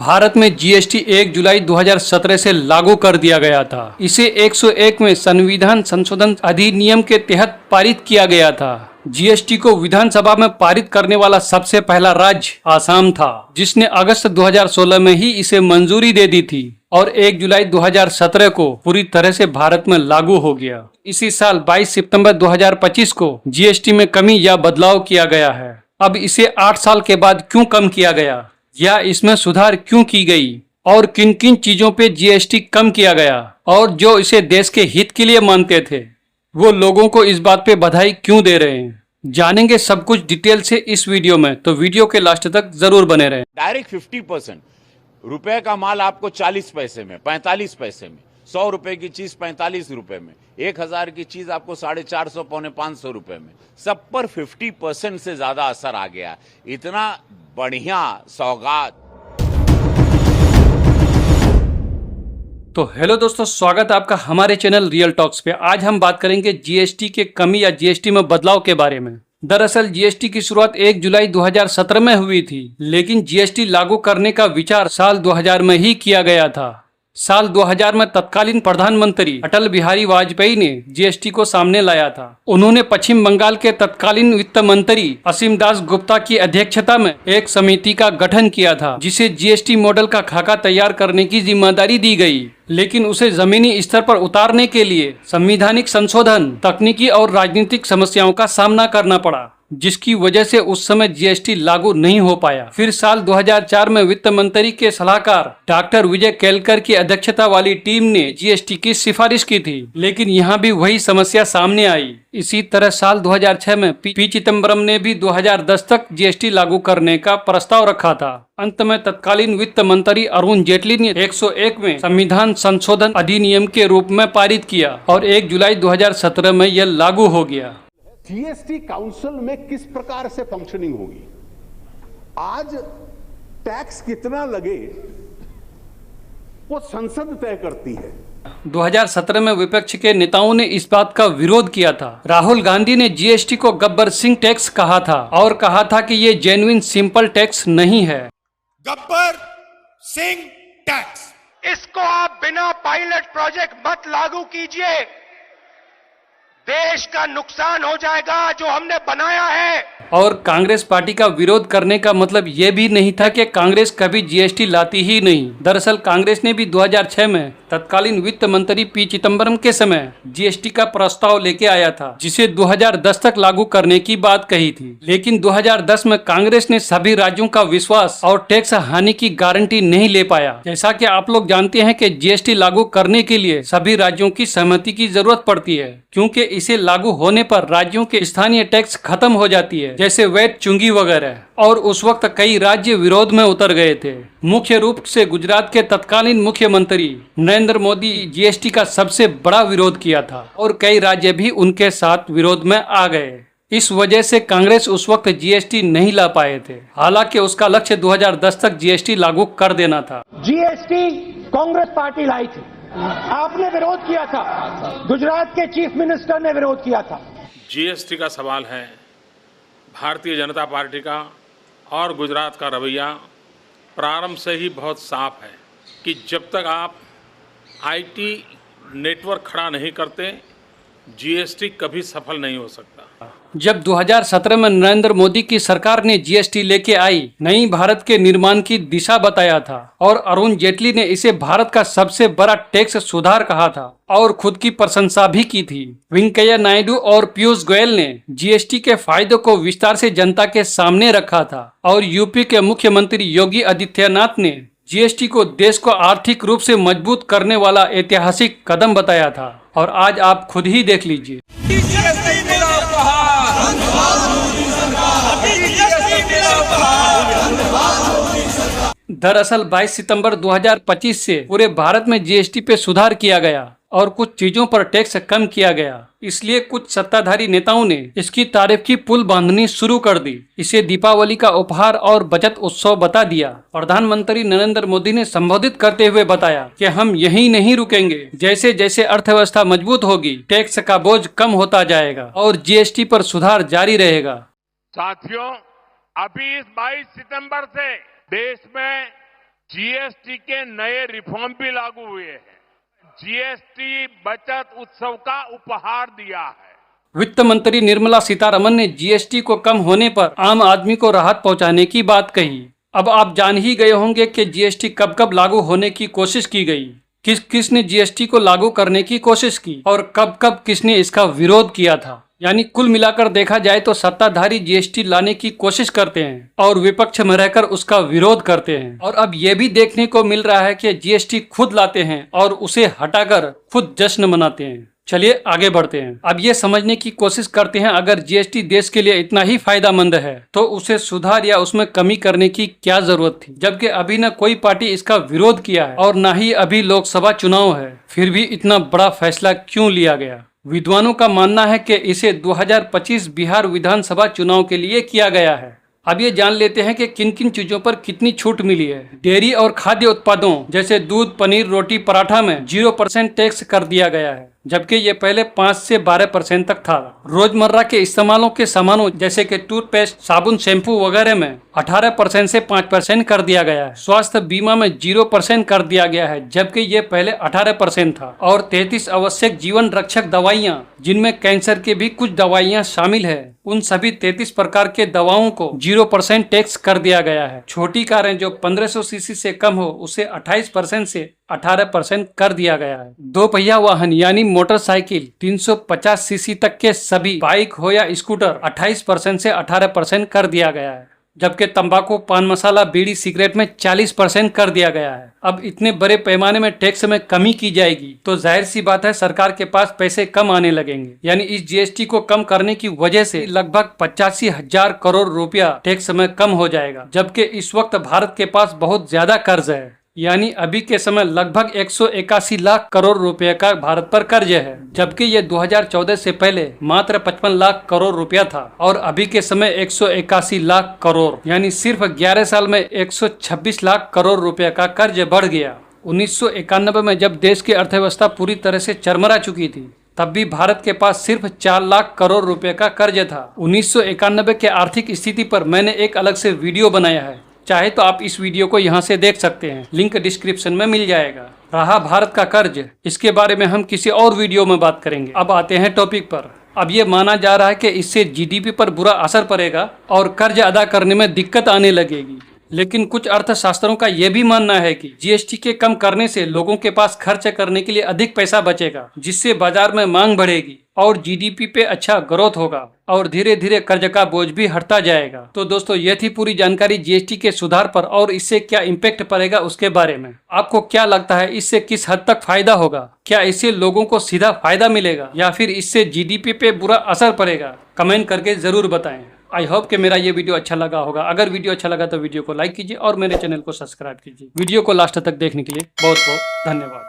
भारत में जीएसटी 1 जुलाई 2017 से लागू कर दिया गया था। इसे 101 में संविधान संशोधन अधिनियम के तहत पारित किया गया था। जीएसटी को विधानसभा में पारित करने वाला सबसे पहला राज्य आसाम था, जिसने अगस्त 2016 में ही इसे मंजूरी दे दी थी और 1 जुलाई 2017 को पूरी तरह से भारत में लागू हो गया। इसी साल 22 सितंबर 2025 को जीएसटी में कमी या बदलाव किया गया है। अब इसे 8 साल के बाद क्यों कम किया गया या इसमें सुधार क्यों की गई और किन किन चीजों पे जीएसटी कम किया गया और जो इसे देश के हित के लिए मानते थे वो लोगों को इस बात पे बधाई क्यों दे रहे हैं, जानेंगे सब कुछ डिटेल से इस वीडियो में, तो वीडियो के लास्ट तक जरूर बने रहें। डायरेक्ट 50% रुपए का माल आपको 40 पैसे में, 45 पैसे में, 100 रुपए की चीज 45 रुपए में, 1000 की चीज आपको 450 पौने 500 रुपए में, सब पर 50% से ज्यादा असर आ गया। इतना बढ़िया सौगात। तो हेलो दोस्तों, स्वागत है आपका हमारे चैनल रियल टॉक्स पे। आज हम बात करेंगे जीएसटी के कमी या जीएसटी में बदलाव के बारे में। दरअसल जीएसटी की शुरुआत 1 जुलाई 2017 में हुई थी, लेकिन जीएसटी लागू करने का विचार साल 2000 में ही किया गया था। साल 2000 में तत्कालीन प्रधानमंत्री अटल बिहारी वाजपेयी ने जीएसटी को सामने लाया था। उन्होंने पश्चिम बंगाल के तत्कालीन वित्त मंत्री असीम दास गुप्ता की अध्यक्षता में एक समिति का गठन किया था, जिसे जीएसटी मॉडल का खाका तैयार करने की जिम्मेदारी दी गई। लेकिन उसे जमीनी स्तर पर उतारने के लिए संवैधानिक संशोधन, तकनीकी और राजनीतिक समस्याओं का सामना करना पड़ा, जिसकी वजह से उस समय जीएसटी लागू नहीं हो पाया। फिर साल 2004 में वित्त मंत्री के सलाहकार डॉक्टर विजय केलकर की अध्यक्षता वाली टीम ने जीएसटी की सिफारिश की थी, लेकिन यहाँ भी वही समस्या सामने आई। इसी तरह साल 2006 में पी चिदम्बरम ने भी 2010 तक जीएसटी लागू करने का प्रस्ताव रखा था। अंत में तत्कालीन वित्त मंत्री अरुण जेटली ने 101 में संविधान संशोधन अधिनियम के रूप में पारित किया और 1 जुलाई 2017 में यह लागू हो गया। जीएसटी काउंसिल में किस प्रकार से फंक्शनिंग होगी, आज टैक्स कितना लगे वो संसद तय करती है। 2017 में विपक्ष के नेताओं ने इस बात का विरोध किया था। राहुल गांधी ने जीएसटी को गब्बर सिंह टैक्स कहा था और कहा था कि ये जेन्युइन सिंपल टैक्स नहीं है। गब्बर सिंह टैक्स, इसको आप बिना पायलट प्रोजेक्ट मत लागू कीजिए, देश का नुकसान हो जाएगा जो हमने बनाया है। और कांग्रेस पार्टी का विरोध करने का मतलब ये भी नहीं था कि कांग्रेस कभी जीएसटी लाती ही नहीं। दरअसल कांग्रेस ने भी 2006 में तत्कालीन वित्त मंत्री पी चिदम्बरम के समय जीएसटी का प्रस्ताव लेके आया था, जिसे 2010 तक लागू करने की बात कही थी। लेकिन 2010 में कांग्रेस ने सभी राज्यों का विश्वास और टैक्स हानि की गारंटी नहीं ले पाया। जैसा कि आप लोग जानते हैं कि जीएसटी लागू करने के लिए सभी राज्यों की सहमति की जरूरत पड़ती है, क्योंकि इसे लागू होने पर राज्यों के स्थानीय टैक्स खत्म हो जाती है, जैसे वैट, चुंगी वगैरह। और उस वक्त कई राज्य विरोध में उतर गए थे। मुख्य रूप से गुजरात के तत्कालीन मुख्यमंत्री नरेंद्र मोदी जीएसटी का सबसे बड़ा विरोध किया था और कई राज्य भी उनके साथ विरोध में आ गए। इस वजह से कांग्रेस उस वक्त जीएसटी नहीं ला पाए थे, हालांकि उसका लक्ष्य 2010 तक जीएसटी लागू कर देना था। जीएसटी कांग्रेस पार्टी लाई थी, आपने विरोध किया था, गुजरात के चीफ मिनिस्टर ने विरोध किया था। जीएसटी का सवाल है, भारतीय जनता पार्टी का और गुजरात का रवैया प्रारंभ से ही बहुत साफ है कि जब तक आप आईटी नेटवर्क खड़ा नहीं करते, जीएसटी कभी सफल नहीं हो सकता। जब 2017 में नरेंद्र मोदी की सरकार ने जीएसटी लेके आई, नई भारत के निर्माण की दिशा बताया था और अरुण जेटली ने इसे भारत का सबसे बड़ा टैक्स सुधार कहा था और खुद की प्रशंसा भी की थी। वेंकैया नायडू और पीयूष गोयल ने जीएसटी के फायदों को विस्तार से जनता के सामने रखा था और यूपी के मुख्यमंत्री योगी आदित्यनाथ ने जीएसटी को देश को आर्थिक रूप से मजबूत करने वाला ऐतिहासिक कदम बताया था। और आज आप खुद ही देख लीजिए। दरअसल 22 सितंबर 2025 से पूरे भारत में जीएसटी पे सुधार किया गया और कुछ चीजों पर टैक्स कम किया गया। इसलिए कुछ सत्ताधारी नेताओं ने इसकी तारीफ की पुल बांधनी शुरू कर दी। इसे दीपावली का उपहार और बचत उत्सव बता दिया। प्रधानमंत्री नरेंद्र मोदी ने संबोधित करते हुए बताया कि हम यहीं नहीं रुकेंगे, जैसे जैसे अर्थव्यवस्था मजबूत होगी, टैक्स का बोझ कम होता जाएगा और जीएसटी पर सुधार जारी रहेगा। साथियों, अभी इस 22 सितंबर से देश में जीएसटी के नए रिफॉर्म भी लागू हुए हैं। जीएसटी बचत उत्सव का उपहार दिया है। वित्त मंत्री निर्मला सीतारमण ने जीएसटी को कम होने पर आम आदमी को राहत पहुंचाने की बात कही। अब आप जान ही गए होंगे कि जीएसटी कब कब लागू होने की कोशिश की गई, किस किस ने जीएसटी को लागू करने की कोशिश की और कब कब किसने इसका विरोध किया था। यानी कुल मिलाकर देखा जाए तो सत्ताधारी जीएसटी लाने की कोशिश करते हैं और विपक्ष में रहकर उसका विरोध करते हैं। और अब ये भी देखने को मिल रहा है कि जीएसटी खुद लाते हैं और उसे हटाकर खुद जश्न मनाते हैं। चलिए आगे बढ़ते हैं। अब ये समझने की कोशिश करते हैं, अगर जीएसटी देश के लिए इतना ही फायदेमंद है तो उसे सुधार या उसमें कमी करने की क्या जरूरत थी, जबकि अभी न कोई पार्टी इसका विरोध किया है और न ही अभी लोकसभा चुनाव है। फिर भी इतना बड़ा फैसला क्यों लिया गया? विद्वानों का मानना है कि इसे 2025 बिहार विधानसभा चुनाव के लिए किया गया है। अब ये जान लेते हैं कि किन किन चीजों पर कितनी छूट मिली है। डेयरी और खाद्य उत्पादों जैसे दूध, पनीर, रोटी, पराठा में 0% टैक्स कर दिया गया है, जबकि ये पहले 5 से 12% तक था। रोजमर्रा के इस्तेमालों के सामानों जैसे कि टूथपेस्ट, साबुन, शैम्पू वगैरह में 18% से 5% कर दिया गया है। स्वास्थ्य बीमा में 0% कर दिया गया है, जबकि ये पहले 18% था। और 33 आवश्यक जीवन रक्षक दवाइयाँ, जिनमें कैंसर के भी कुछ दवाइयाँ शामिल है, उन सभी 33 प्रकार के दवाओं को 0% टैक्स कर दिया गया है। छोटी कारें जो 1500 सीसी से कम हो उसे 28% से 18% कर दिया गया है। 2 पहिया वाहन यानी मोटरसाइकिल 350 सीसी तक के सभी बाइक हो या स्कूटर 28% से 18% कर दिया गया है, जबकि तंबाकू, पान मसाला, बीड़ी, सिगरेट में 40% कर दिया गया है। अब इतने बड़े पैमाने में टैक्स में कमी की जाएगी तो जाहिर सी बात है सरकार के पास पैसे कम आने लगेंगे। यानी इस जीएसटी को कम करने की वजह से लगभग 85,000 करोड़ रुपया टैक्स में कम हो जाएगा, जबकि इस वक्त भारत के पास बहुत ज्यादा कर्ज है। यानी अभी के समय लगभग 181 लाख करोड़ रुपए का भारत पर कर्ज है, जबकि ये 2014 से पहले मात्र 55 लाख करोड़ रुपया था और अभी के समय 181 लाख करोड़, यानी सिर्फ 11 साल में 126 लाख करोड़ रुपए का कर्ज बढ़ गया। 1991 में जब देश की अर्थव्यवस्था पूरी तरह से चरमरा चुकी थी, तब भी भारत के पास सिर्फ 4 लाख करोड़ रुपए का कर्ज था। 1991 के आर्थिक स्थिति पर मैंने एक अलग से वीडियो बनाया है, चाहे तो आप इस वीडियो को यहाँ से देख सकते हैं, लिंक डिस्क्रिप्शन में मिल जाएगा। रहा भारत का कर्ज, इसके बारे में हम किसी और वीडियो में बात करेंगे। अब आते हैं टॉपिक पर। अब ये माना जा रहा है कि इससे जीडीपी पर बुरा असर पड़ेगा और कर्ज अदा करने में दिक्कत आने लगेगी, लेकिन कुछ अर्थशास्त्रों का यह भी मानना है कि जीएसटी के कम करने से लोगों के पास खर्च करने के लिए अधिक पैसा बचेगा, जिससे बाजार में मांग बढ़ेगी और जीडीपी पे अच्छा ग्रोथ होगा और धीरे धीरे कर्ज का बोझ भी हटता जाएगा। तो दोस्तों, ये थी पूरी जानकारी जीएसटी के सुधार पर और इससे क्या इम्पैक्ट पड़ेगा उसके बारे में। आपको क्या लगता है, इससे किस हद तक फायदा होगा? क्या इससे लोगों को सीधा फायदा मिलेगा या फिर इससे जीडीपी पे बुरा असर पड़ेगा? कमेंट करके जरूर बताएं। आई होप कि मेरा ये वीडियो अच्छा लगा होगा। अगर वीडियो अच्छा लगा तो वीडियो को लाइक कीजिए और मेरे चैनल को सब्सक्राइब कीजिए। वीडियो को लास्ट तक देखने के लिए बहुत बहुत धन्यवाद।